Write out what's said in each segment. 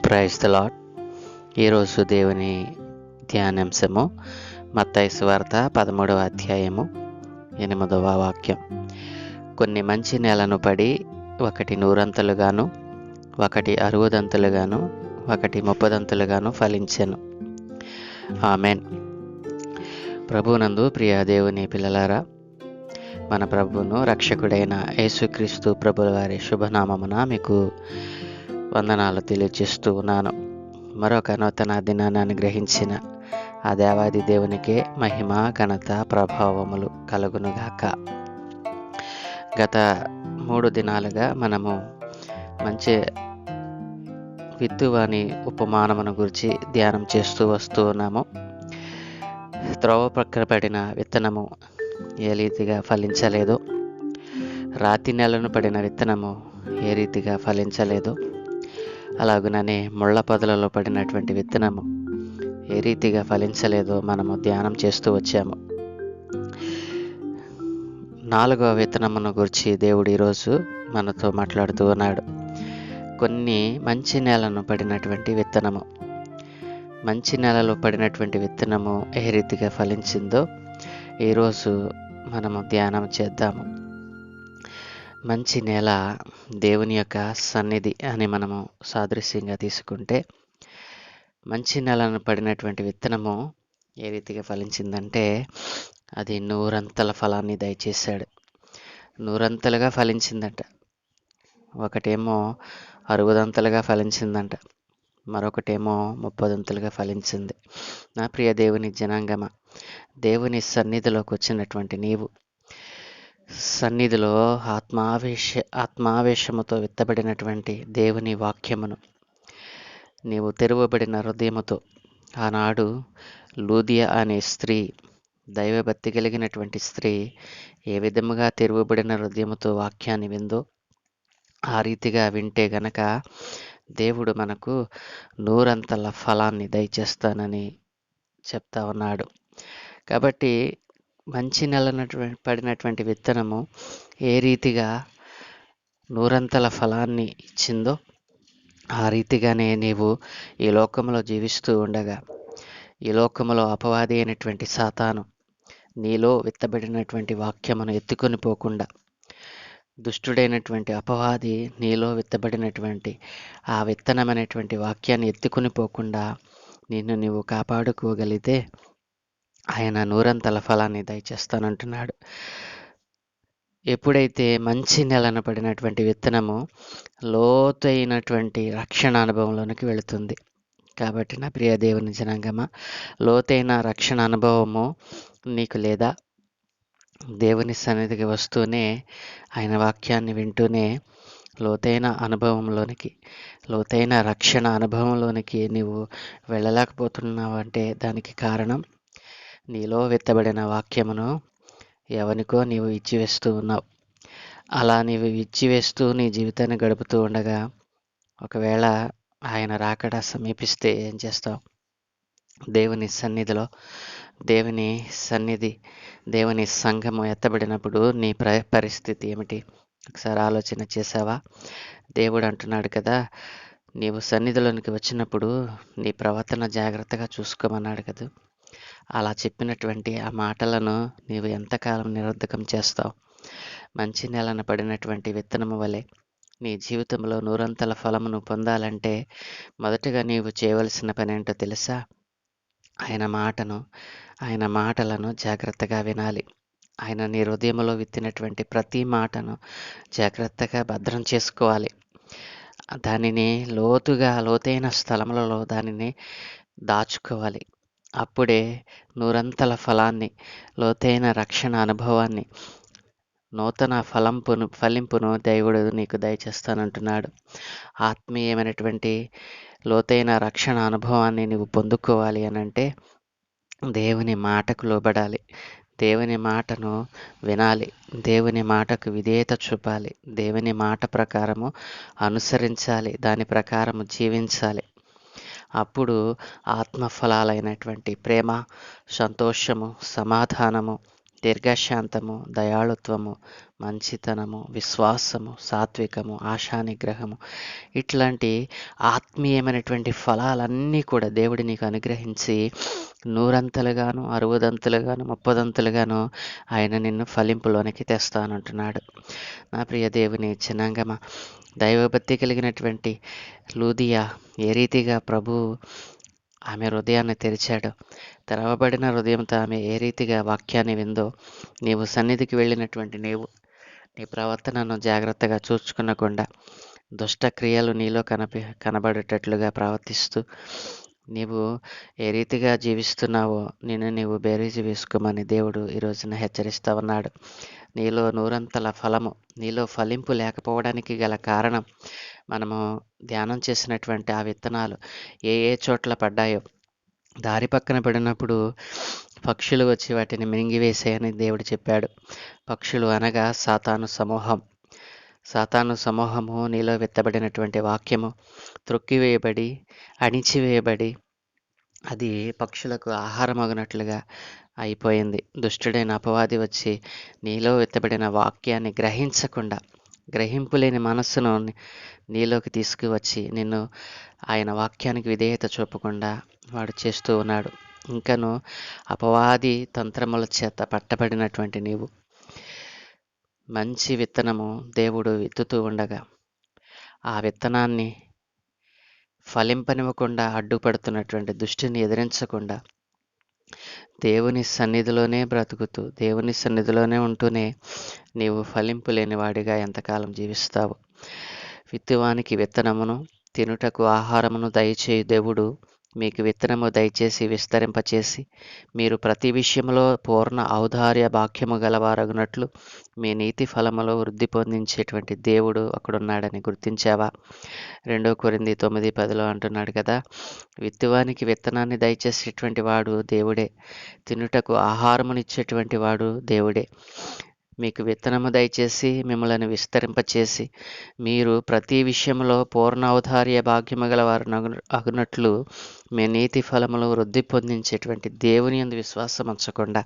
Praise the lord. ఈరోజు దేవుని ధ్యానాంశము మత్తయి సువార్త 13వ అధ్యాయము 8వ వాక్యం. కొన్ని మంచి నేలను పడి ఒకటి 100 ఒకటి 60 ఒకటి 30 ఫలించెను. ఆమెన్. ప్రభువునందు ప్రియ దేవుని పిల్లలారా, మన ప్రభువును రక్షకుడైన యేసుక్రీస్తు ప్రభుల వారి శుభనామమున మీకు వందనాలు తెలియజేస్తూ ఉన్నాను. మరొక నూతన దినాన్ని అనుగ్రహించిన ఆ దేవాది దేవునికే మహిమ, ఘనత, ప్రభావములు కలుగునుగాక. గత 3 దినాలుగా మనము మంచి విత్తువాని ఉపమానమును గురించి ధ్యానం చేస్తూ వస్తూ ఉన్నాము. త్రోవ ప్రక్కన పడిన విత్తనము ఏ రీతిగా ఫలించలేదు, రాతి నేలను పడిన విత్తనము ఏ రీతిగా ఫలించలేదు, అలాగుననే ముళ్ళ పొదలలో పడినటువంటి విత్తనము ఏ రీతిగా ఫలించలేదో మనము ధ్యానం చేస్తూ వచ్చాము. 4వ విత్తనమును గురించి దేవుడు ఈరోజు మనతో మాట్లాడుతూ ఉన్నాడు. కొన్ని మంచి నేలను పడినటువంటి విత్తనము, మంచి నేలలో పడినటువంటి విత్తనము ఏ రీతిగా ఫలించిందో ఈరోజు మనము ధ్యానం చేద్దాము. మంచి నేల దేవుని యొక్క సన్నిధి అని మనము సాదృశ్యంగా తీసుకుంటే, మంచి నేలను పడినటువంటి విత్తనము ఏ రీతిగా ఫలించిందంటే అది 100 ఫలాన్ని దయచేశాడు. 100 ఫలించిందంట. ఒకటేమో 60 ఫలించిందంట, మరొకటేమో 30 ఫలించింది. నా ప్రియ దేవుని జనాంగమ, దేవుని సన్నిధిలోకి వచ్చినటువంటి నీవు, సన్నిధిలో ఆత్మావేశముతో విత్తబడినటువంటి దేవుని వాక్యమును నీవు తెరవబడిన హృదయముతో, ఆనాడు లూదియా అనే స్త్రీ, దైవభక్తి కలిగినటువంటి స్త్రీ ఏ విధముగా తెరవబడిన హృదయముతో వాక్యాన్ని విందో ఆ రీతిగా వింటే గనక దేవుడు మనకు 100 ఫలాన్ని దయచేస్తానని చెప్తా ఉన్నాడు. కాబట్టి మంచి నేలను పడినటువంటి విత్తనము ఏ రీతిగా 100 ఫలాన్ని ఇచ్చిందో ఆ రీతిగానే నీవు ఈ లోకంలో జీవిస్తూ ఉండగా, ఈ లోకంలో అపవాది అయినటువంటి సాతాను నీలో విత్తబడినటువంటి వాక్యమును ఎత్తుకొని పోకుండా, దుష్టుడైనటువంటి అపవాది నీలో విత్తబడినటువంటి ఆ విత్తనమైనటువంటి వాక్యాన్ని ఎత్తుకొని పోకుండా నిన్ను నీవు కాపాడుకోగలిగితే ఆయన 100 ఫలాన్ని దయచేస్తానంటున్నాడు. ఎప్పుడైతే మంచి నేలను పడినటువంటి విత్తనము లోతైనటువంటి రక్షణ అనుభవంలోనికి వెళుతుంది. కాబట్టి నా ప్రియ దేవుని జనాంగమా, లోతైన రక్షణ అనుభవము నీకు లేదా? దేవుని సన్నిధికి వస్తూనే, ఆయన వాక్యాన్ని వింటూనే లోతైన అనుభవంలోనికి, లోతైన రక్షణ అనుభవంలోనికి నీవు వెళ్ళలేకపోతున్నావంటే దానికి కారణం నీలో విత్తబడిన వాక్యమును ఎవనికో నీవు ఇచ్చివేస్తూ ఉన్నావు. అలా నీవు ఇచ్చివేస్తూ నీ జీవితాన్ని గడుపుతూ ఉండగా ఒకవేళ ఆయన రాకడ సమీపిస్తే ఏం చేస్తావు? దేవుని సన్నిధిలో, దేవుని సంఘము ఎత్తబడినప్పుడు నీ పరిస్థితి ఏమిటి? ఒకసారి ఆలోచన చేసావా? దేవుడు అంటున్నాడు కదా, నీవు సన్నిధిలోనికి వచ్చినప్పుడు నీ ప్రవర్తన జాగ్రత్తగా చూసుకోమన్నాడు కదా. అలా చెప్పినటువంటి ఆ మాటలను నీవు ఎంతకాలం నిరర్ధకం చేస్తావు? మంచి నేలను పడినటువంటి విత్తనము వలె నీ జీవితంలో 100 ఫలమును పొందాలంటే మొదటగా నీవు చేయవలసిన పని ఏంటో తెలుసా? ఆయన మాటలను జాగ్రత్తగా వినాలి. ఆయన నీ హృదయంలో విత్తినటువంటి ప్రతి మాటను జాగ్రత్తగా భద్రం చేసుకోవాలి. దానిని లోతైన స్థలములలో దానిని దాచుకోవాలి. అప్పుడే 100 ఫలాన్ని, లోతైన రక్షణ అనుభవాన్ని, నూతన ఫలింపును దేవుడు నీకు దయచేస్తానంటున్నాడు. ఆత్మీయమైనటువంటి లోతైన రక్షణ అనుభవాన్ని నీవు పొందుకోవాలి అనంటే దేవుని మాటకు లోబడాలి, దేవుని మాటను వినాలి, దేవుని మాటకు విధేయత చూపాలి, దేవుని మాట ప్రకారము అనుసరించాలి, దాని ప్రకారము జీవించాలి. అప్పుడు ఆత్మఫలాలైనటువంటి ప్రేమ, సంతోషము, సమాధానము, దీర్ఘశాంతము, దయాళుత్వము, మంచితనము, విశ్వాసము, సాత్వికము, ఆశానిగ్రహము, ఇట్లాంటి ఆత్మీయమైనటువంటి ఫలాలన్నీ కూడా దేవుడు నీకు అనుగ్రహించి నూరంతలుగాను, అరవదంతులుగాను, ముప్పదంతులుగాను ఆయన నిన్ను ఫలింపులోనికి తెస్తానంటున్నాడు. నా ప్రియ దేవుని జనాంగమా, దైవభక్తి కలిగినటువంటి లూదియా ఏ రీతిగా ప్రభువు ఆమె హృదయాన్ని తెరిచాడు, తెరవబడిన హృదయంతో ఆమె ఏ రీతిగా వాక్యాన్ని విందో, నీవు సన్నిధికి వెళ్ళినటువంటి నీవు నీ ప్రవర్తనను జాగ్రత్తగా చూసుకునకుండా దుష్ట క్రియలు నీలో కనబడేటట్లుగా ప్రవర్తిస్తూ నీవు ఏ రీతిగా జీవిస్తున్నావో నిన్ను నీవు బేరీజు వేసుకోమని దేవుడు ఈ రోజున హెచ్చరిస్తూ ఉన్నాడు. నీలో నూరంతల ఫలము, నీలో ఫలింపు లేకపోవడానికి గల కారణం మనము ధ్యానం చేసినటువంటి ఆ విత్తనాలు ఏ ఏ చోట్ల పడ్డాయో, దారి పక్కన పడినప్పుడు పక్షులు వచ్చి వాటిని మింగివేసాయని దేవుడు చెప్పాడు. పక్షులు అనగా సాతాను సమూహం. సాతాను సమూహము నీలో విత్తబడినటువంటి వాక్యము త్రొక్కివేయబడి, అణిచివేయబడి అది పక్షులకు ఆహారమగునట్లుగా అయిపోయింది. దుష్టుడైన అపవాది వచ్చి నీలో విత్తబడిన వాక్యాన్ని గ్రహించకుండా, గ్రహింపులేని మనస్సును నీలోకి తీసుకువచ్చి నిన్ను ఆయన వాక్యానికి విధేయత చూపకుండా వాడు చేస్తూ ఉన్నాడు. ఇంకను అపవాది తంత్రముల చేత పట్టబడినటువంటి నీవు మంచి విత్తనము దేవుడు విత్తుతూ ఉండగా ఆ విత్తనాన్ని ఫలింపనివ్వకుండా అడ్డుపడుతున్నటువంటి దుష్టిని ఎదిరించకుండా దేవుని సన్నిధిలోనే బ్రతుకుతూ, దేవుని సన్నిధిలోనే ఉంటూనే నీవు ఫలింపు లేని వాడిగా ఎంతకాలం జీవిస్తావు? విత్తువానికి విత్తనమును, తినుటకు ఆహారమును దయచేయు దేవుడు మీకు విత్తనము దయచేసి విస్తరింపచేసి మీరు ప్రతి విషయంలో పూర్ణ ఔదార్య భాగ్యము గలవారగునట్లు మీ నీతి ఫలములో వృద్ధి పొందించేటువంటి దేవుడు అక్కడున్నాడని గుర్తించావా? 2 కొరింథీ 9:10 అంటున్నాడు కదా, విత్తువానికి విత్తనాన్ని దయచేసేటువంటి వాడు దేవుడే, తినుటకు ఆహారమునిచ్చేటువంటి వాడు దేవుడే. మీకు విత్తనము దయచేసి మిమ్మల్ని విస్తరింపచేసి మీరు ప్రతి విషయంలో పూర్ణ ఔదార్య భాగ్యము గలవారు అగునట్లు మీ నీతి ఫలములు వృద్ధి పొందించేటువంటి దేవుని యందు విశ్వాసం ఉంచకుండా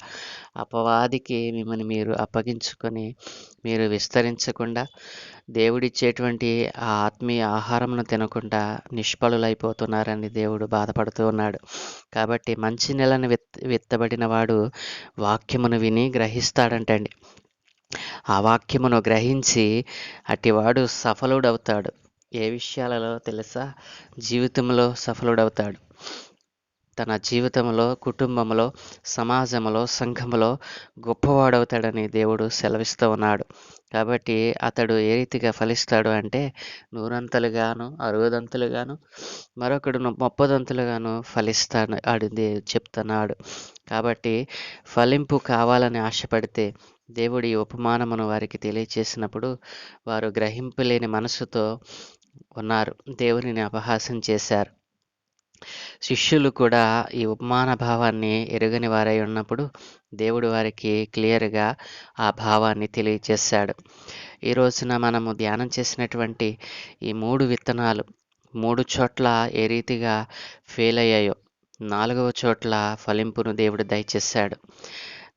అపవాదికి మిమ్మల్ని మీరు అప్పగించుకొని మీరు విస్తరించకుండా దేవుడిచ్చేటువంటి ఆ ఆత్మీయ ఆహారమును తినకుండా నిష్ఫలులైపోతున్నారని దేవుడు బాధపడుతూ ఉన్నాడు. కాబట్టి మంచి నెలను విత్తబడిన వాడు వాక్యమును విని గ్రహిస్తాడంటండి. ఆ వాక్యమును గ్రహించి అటివాడు సఫలుడవుతాడు. ఏ విషయాలలో తెలుసా? జీవితంలో సఫలుడవుతాడు. తన జీవితంలో, కుటుంబంలో, సమాజంలో, సంఘములో గొప్పవాడవుతాడని దేవుడు సెలవిస్తూ ఉన్నాడు. కాబట్టి అతడు ఏ రీతిగా ఫలిస్తాడు అంటే 100 60 మరొకడు 30 ఫలిస్తాడు అని చెప్తున్నాడు. కాబట్టి ఫలింపు కావాలని ఆశపడితే దేవుడి ఉపమానమును వారికి తెలియచేసినప్పుడు వారు గ్రహింపులేని మనసుతో ఉన్నారు, దేవునిని అపహాస్యం చేశారు. శిష్యులు కూడా ఈ ఉపమాన భావాన్ని ఎరుగని వారై ఉన్నప్పుడు దేవుడు వారికి క్లియర్గా ఆ భావాన్ని తెలియచేశాడు. ఈ రోజున మనము ధ్యానం చేసినటువంటి ఈ 3 విత్తనాలు 3 చోట్ల ఏ రీతిగా ఫెయిల్ అయ్యాయో 4వ చోట్ల ఫలింపును దేవుడు దయచేశాడు.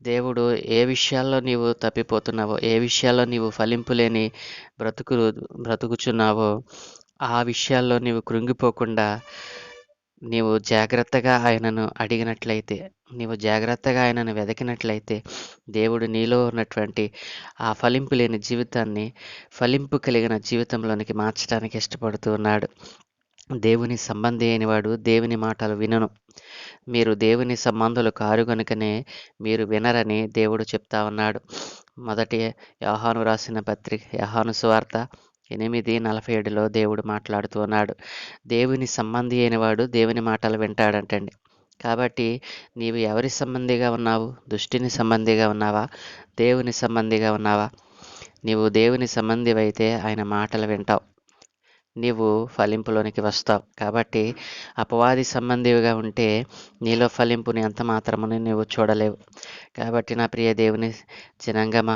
దేవుడు ఏ విషయాల్లో నీవు తప్పిపోతున్నావో, ఏ విషయాల్లో నీవు ఫలింపు లేని బ్రతుకుచున్నావో ఆ విషయాల్లో నీవు కృంగిపోకుండా నీవు జాగ్రత్తగా ఆయనను అడిగినట్లయితే, నీవు జాగ్రత్తగా ఆయనను వెతికినట్లయితే దేవుడు నీలో ఉన్నటువంటి ఆ ఫలింపు లేని జీవితాన్ని ఫలింపు కలిగిన జీవితంలోనికి మార్చడానికి ఇష్టపడుతూ ఉన్నాడు. దేవుని సంబంధి అయినవాడు దేవుని మాటలు వినును. మీరు దేవుని సంబంధులు కారు గనుకనే మీరు వినరని దేవుడు చెప్తా ఉన్నాడు. మొదటి యోహాను రాసిన పత్రిక, యోహాను సువార్త 8:47 దేవుడు మాట్లాడుతూ ఉన్నాడు. దేవుని సంబంధి అయినవాడు దేవుని మాటలు వింటాడంటండి. కాబట్టి నీవు ఎవరి సంబంధిగా ఉన్నావు? దుష్టిని సంబంధిగా ఉన్నావా? దేవుని సంబంధిగా ఉన్నావా? నీవు దేవుని సంబంధివైతే ఆయన మాటలు వింటావు, నీవు ఫలింపులోనికి వస్తావు. కాబట్టి అపవాది సంబంధివిగా ఉంటే నీలో ఫలింపుని ఎంత మాత్రముని నీవు చూడలేవు. కాబట్టి నా ప్రియ దేవుని జనాంగమా,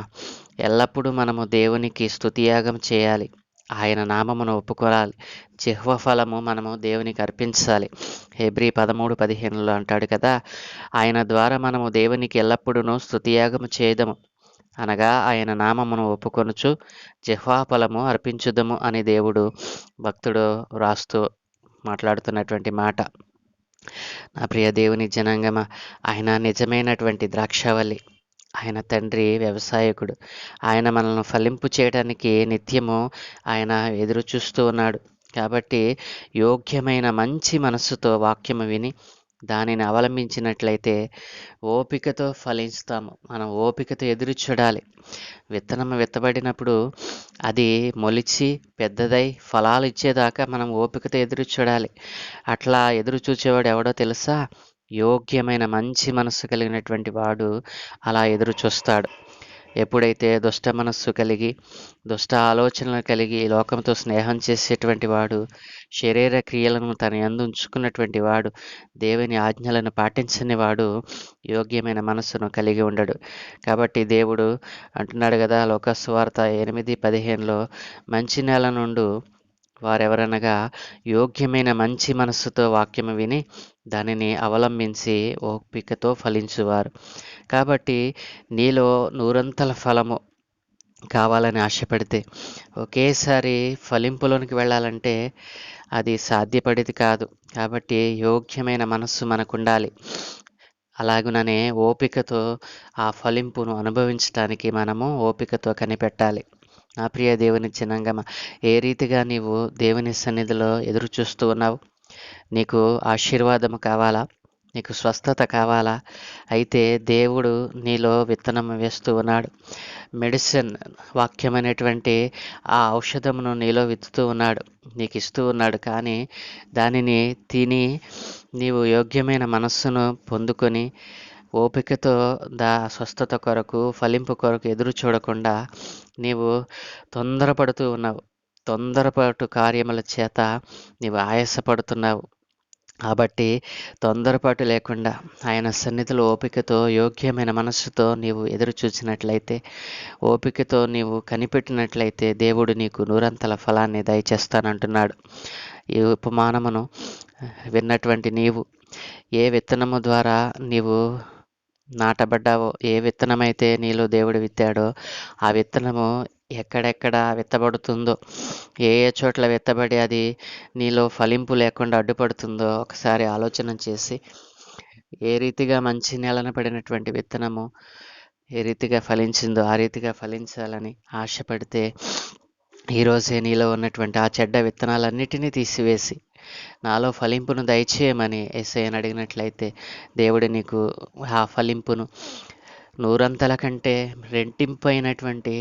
ఎల్లప్పుడూ మనము దేవునికి స్తుతియాగం చేయాలి. ఆయన నామమును ఒప్పుకోవాలి. జిహ్వ ఫలము మనము దేవునికి అర్పించాలి. హెబ్రీ 13:15లో అంటాడు కదా, ఆయన ద్వారా మనము దేవునికి ఎల్లప్పుడూ స్తుతియాగము చేయుదము. అనగా ఆయన నామమును ఒప్పుకొనుచు జిహ్వా ఫలము అర్పించుదము అని దేవుడు భక్తుడు వ్రాస్తూ మాట్లాడుతున్నటువంటి మాట. నా ప్రియ దేవుని జనాంగమా, ఆయన నిజమైనటువంటి ద్రాక్షావల్లి. ఆయన తండ్రి వ్యవసాయకుడు. ఆయన మనల్ని ఫలింపు చేయడానికి నిత్యము ఆయన ఎదురు చూస్తూ ఉన్నాడు. కాబట్టి యోగ్యమైన మంచి మనస్సుతో వాక్యము విని దానిని అవలంబించినట్లయితే ఓపికతో ఫలిస్తాము. మనం ఓపికతో ఎదురు చూడాలి. విత్తనం విత్తబడినప్పుడు అది మొలిచి పెద్దదై ఫలాలు ఇచ్చేదాకా మనం ఓపికతో ఎదురు చూడాలి. అట్లా ఎదురు చూచేవాడు ఎవడో తెలుసా? యోగ్యమైన మంచి మనస్సు కలిగినటువంటి వాడు అలా ఎదురు చూస్తాడు. ఎప్పుడైతే దుష్ట మనస్సు కలిగి దుష్ట ఆలోచనలు కలిగి ఈ లోకంతో స్నేహం చేసేటువంటి వాడు, శరీర క్రియలను తన యందు ఉంచుకున్నటువంటి వాడు, దేవుని ఆజ్ఞలను పాటించని వాడు యోగ్యమైన మనస్సును కలిగి ఉండడు. కాబట్టి దేవుడు అంటున్నాడు కదా, లోకసువార్త 8:15లో, మంచి నేల నుండు వారెవరనగా యోగ్యమైన మంచి మనస్సుతో వాక్యము విని దానిని అవలంబించి ఓపికతో ఫలించువారు. కాబట్టి నీలో నూరంతల ఫలము కావాలని ఆశపడితే, ఒకేసారి ఫలింపులోనికి వెళ్ళాలంటే అది సాధ్యపడేది కాదు. కాబట్టి యోగ్యమైన మనస్సు మనకుండాలి. అలాగుననే ఓపికతో ఆ ఫలింపును అనుభవించటానికి మనము ఓపికతో కనిపెట్టాలి. నా ప్రియ దేవుని జనాంగమా, ఏ రీతిగా నీవు దేవుని సన్నిధిలో ఎదురు చూస్తూ ఉన్నావు? నీకు ఆశీర్వాదము కావాలా? నీకు స్వస్థత కావాలా? అయితే దేవుడు నీలో విత్తనం వేస్తూ ఉన్నాడు. మెడిసిన్ వాక్యమైనటువంటి ఆ ఔషధమును నీలో విత్తుతూ ఉన్నాడు, నీకు ఇస్తూ ఉన్నాడు. కానీ దానిని తిని నీవు యోగ్యమైన మనస్సును పొందుకొని ఓపికతో స్వస్థత కొరకు, ఫలింపు కొరకు ఎదురు చూడకుండా నీవు తొందరపడుతూ ఉన్నావు. తొందరపాటు కార్యముల చేత నీవు ఆయాసపడుతున్నావు. కాబట్టి తొందరపాటు లేకుండా ఆయన సన్నిధిలో ఓపికతో యోగ్యమైన మనస్సుతో నీవు ఎదురు చూసినట్లయితే, ఓపికతో నీవు కనిపెట్టినట్లయితే దేవుడు నీకు నూరంతల ఫలాన్ని దయచేస్తానంటున్నాడు. ఈ ఉపమానమును విన్నటువంటి నీవు ఏ విత్తనము ద్వారా నీవు నాటబడ్డావో, ఏ విత్తనమైతే నీలో దేవుడు విత్తాడో ఆ విత్తనము ఎక్కడెక్కడ విత్తబడుతుందో, ఏ ఏ చోట్ల విత్తబడి అది నీలో ఫలింపు లేకుండా అడ్డుపడుతుందో ఒకసారి ఆలోచన చేసి, ఏ రీతిగా మంచి నేలన పడినటువంటి విత్తనము ఏ రీతిగా ఫలించిందో ఆ రీతిగా ఫలించాలని ఆశపడితే, ఈరోజే నీలో ఉన్నటువంటి ఆ చెడ్డ విత్తనాలన్నిటినీ తీసివేసి నాలో ఫలింపును దయచేయమని యేసయ్యను అడిగినట్లయితే దేవుడు నీకు ఆ ఫలింపును నూరంతల కంటే రెట్టింపు అయినటువంటి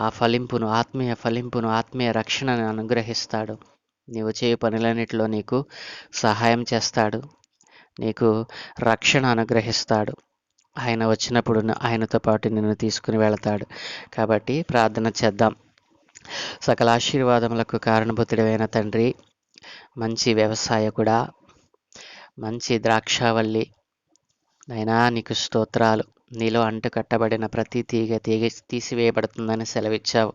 ఆ ఫలింపును, ఆత్మీయ ఫలింపును, ఆత్మీయ రక్షణను అనుగ్రహిస్తాడు. నీవు చేయు పనులన్నిటిలో నీకు సహాయం చేస్తాడు, నీకు రక్షణ అనుగ్రహిస్తాడు. ఆయన వచ్చినప్పుడు ఆయనతో పాటు నిన్ను తీసుకుని వెళతాడు. కాబట్టి ప్రార్థన చేద్దాం. సకల ఆశీర్వాదములకు కారణభూతుడైన తండ్రి, మంచి వ్యవసాయకుడా, మంచి ద్రాక్షావల్లి నైనా నీకు స్తోత్రాలు. నీలో అంటు కట్టబడిన ప్రతి తీగ తీసివేయబడుతుందని సెలవిచ్చావు.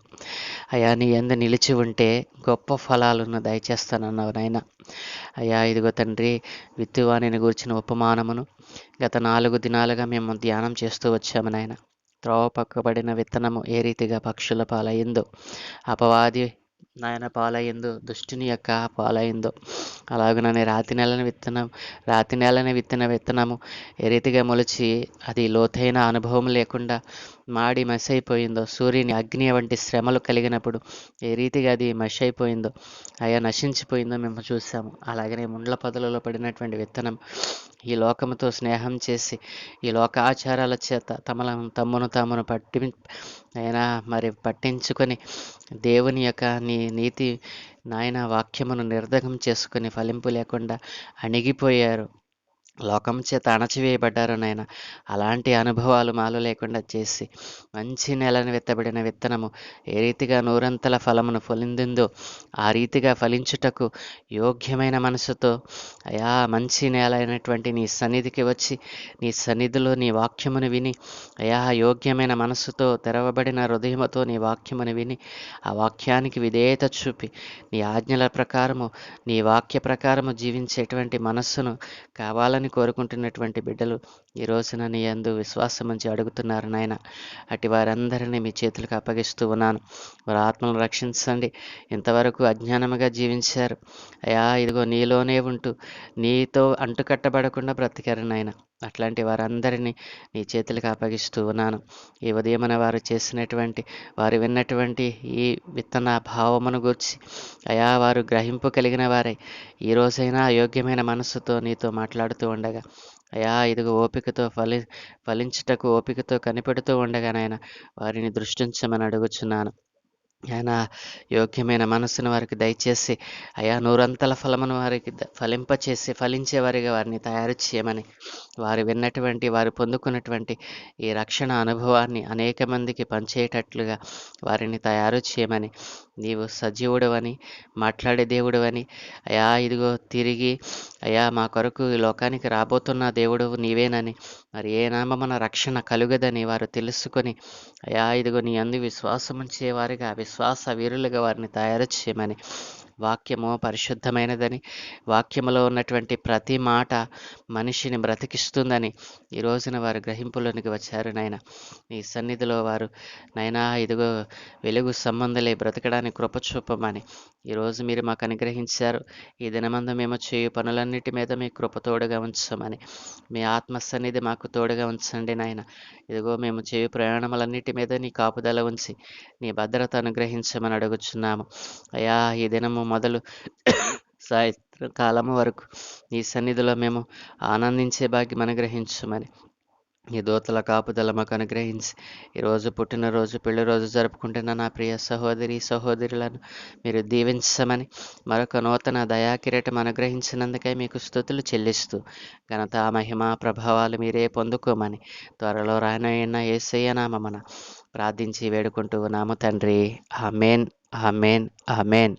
అయ్యా, నీ యందు నిలిచి ఉంటే గొప్ప ఫలాలను దయచేస్తానన్నావు నాయన. అయ్యా, ఇదిగో తండ్రి, విత్తువానిని గూర్చిన ఉపమానమును గత 4 దినాలుగా మేము ధ్యానం చేస్తూ వచ్చాము నాయన. త్రోవ పక్కబడిన విత్తనము ఏ రీతిగా పక్షుల పాలయ్యిందో, అపవాది నాయన పాలయ్యిందో, దుష్టుని యొక్క పాలయ్యిందో, అలాగనే రాతి నేలని విత్తిన విత్తనము ఏ రీతిగా మొలిచి అది లోతైన అనుభవం లేకుండా మాడి మసైపోయిందో, సూర్యుని అగ్ని వంటి శ్రమలు కలిగినప్పుడు ఏ రీతిగా అది మసైపోయిందో, అయ్యా నశించిపోయిందో మేము చూసాము. అలాగనే ముండ్ల పొదలలో పడినటువంటి విత్తనం ఈ లోకముతో స్నేహం చేసి ఈ లోకాచారాల చేత తమ్మును అయినా పట్టించుకొని దేవుని యొక్క నీ నీతి నాయన వాక్యమును నిర్ధకం చేసుకొని ఫలింపు లేకుండా అణిగిపోయారు. లోకం చేత అణచివేయబడ్డారు నాయన. అలాంటి అనుభవాలు మాలో లేకుండా చేసి, మంచి నేలను విత్తబడిన విత్తనము ఏ రీతిగా నూరంతల ఫలమును ఫలిందిందో, ఆ రీతిగా ఫలించుటకు యోగ్యమైన మనసుతో అయా మంచి నేల అయినటువంటి నీ సన్నిధికి వచ్చి, నీ సన్నిధిలో నీ వాక్యమును విని, అయా యోగ్యమైన మనసుతో తెరవబడిన హృదయముతో నీ వాక్యమును విని, ఆ వాక్యానికి విధేయత చూపి, నీ ఆజ్ఞల ప్రకారము, నీ వాక్య ప్రకారము జీవించేటువంటి మనస్సును కావాలని కోరుకుంటున్నటువంటి బిడ్డలు ఈ రోజున నీ యందు విశ్వాసముంచి అడుగుతున్నారు నాయన. అటు వారందరినీ మీ చేతులకు అప్పగిస్తూ ఉన్నాను. వారి ఆత్మలను రక్షించండి. ఇంతవరకు అజ్ఞానముగా జీవించారు అయా, ఇదిగో నీలోనే ఉంటూ నీతో అంటుకట్టబడకుండా బ్రతికారు నాయన. అట్లాంటి వారందరినీ నీ చేతులకు అప్పగిస్తూ ఉన్నాను. ఈ ఉదయమున వారు చేసినటువంటి, వారు విన్నటువంటి ఈ విత్తన భావమును గూర్చి అయా వారు గ్రహింపు కలిగిన వారై ఈ రోజైనా యోగ్యమైన మనస్సుతో నీతో మాట్లాడుతూ ఉండగా అయా ఇదిగో ఓపికతో ఫలించుటకు ఓపికతో కనిపెడుతూ ఉండగా నాయన వారిని దృష్టించమని అడుగుచున్నాను. ఆయన యోగ్యమైన మనస్సును వారికి దయచేసి అయా నూరంతల ఫలమును వారికి ఫలింపచేసి ఫలించే వారిగా వారిని తయారు చేయమని, వారు విన్నటువంటి, వారు పొందుకున్నటువంటి ఈ రక్షణ అనుభవాన్ని అనేక మందికి పంచేటట్లుగా వారిని తయారు చేయమని, నీవు సజీవుడవని, మాట్లాడే దేవుడవని, అయా ఇదిగో తిరిగి అయా మా కొరకు ఈ లోకానికి రాబోతున్న దేవుడవు నీవేనని, మరి ఏ నామమున రక్షణ కలుగదని వారు తెలుసుకొని అయా ఇదిగో నీ అందు విశ్వాసముంచే వారిగా, విశ్వాస వీరులుగా వారిని తయారు చేయమని, వాక్యము పరిశుద్ధమైనదని, వాక్యములో ఉన్నటువంటి ప్రతి మాట మనిషిని బ్రతికిస్తుందని ఈ రోజున వారు గ్రహింపులోనికి వచ్చారు నాయన. నీ సన్నిధిలో వారు నైనా ఇదిగో వెలుగు సంబంధులే బ్రతకడానికి కృప చూపమని ఈరోజు మీరు మాకు అనుగ్రహించారు. ఈ దినమందు మేము చేయు పనులన్నిటి మీద మీ కృప తోడుగా ఉంచమని, మీ ఆత్మ సన్నిధి మాకు తోడుగా ఉంచండి నాయన. ఇదిగో మేము చేయు ప్రయాణములన్నిటి మీద నీ కాపుదల ఉంచి నీ భద్రత అనుగ్రహించమని అడుగుచున్నాము. అయా ఈ దినము మొదలు సాయంత్రకాలము వరకు నీ సన్నిధిలో మేము ఆనందించే భాగ్యం అనుగ్రహించమని, నీ దూతల కాపుదల మాకు అనుగ్రహించి ఈరోజు పుట్టినరోజు, పెళ్లి రోజు జరుపుకుంటున్న నా ప్రియ సహోదరి సహోదరులను మీరు దీవించమని, మరొక నూతన దయాకిరీటం అనుగ్రహించినందుకై మీకు స్తుతులు చెల్లిస్తూ, ఘనత మహిమ ప్రభావాలు మీరే పొందుకోమని త్వరలో రానయ్యన్న యేసయ్య నామమున ప్రార్థించి వేడుకుంటూ ఉన్నాము తండ్రి. ఆమేన్, ఆమేన్, ఆమేన్.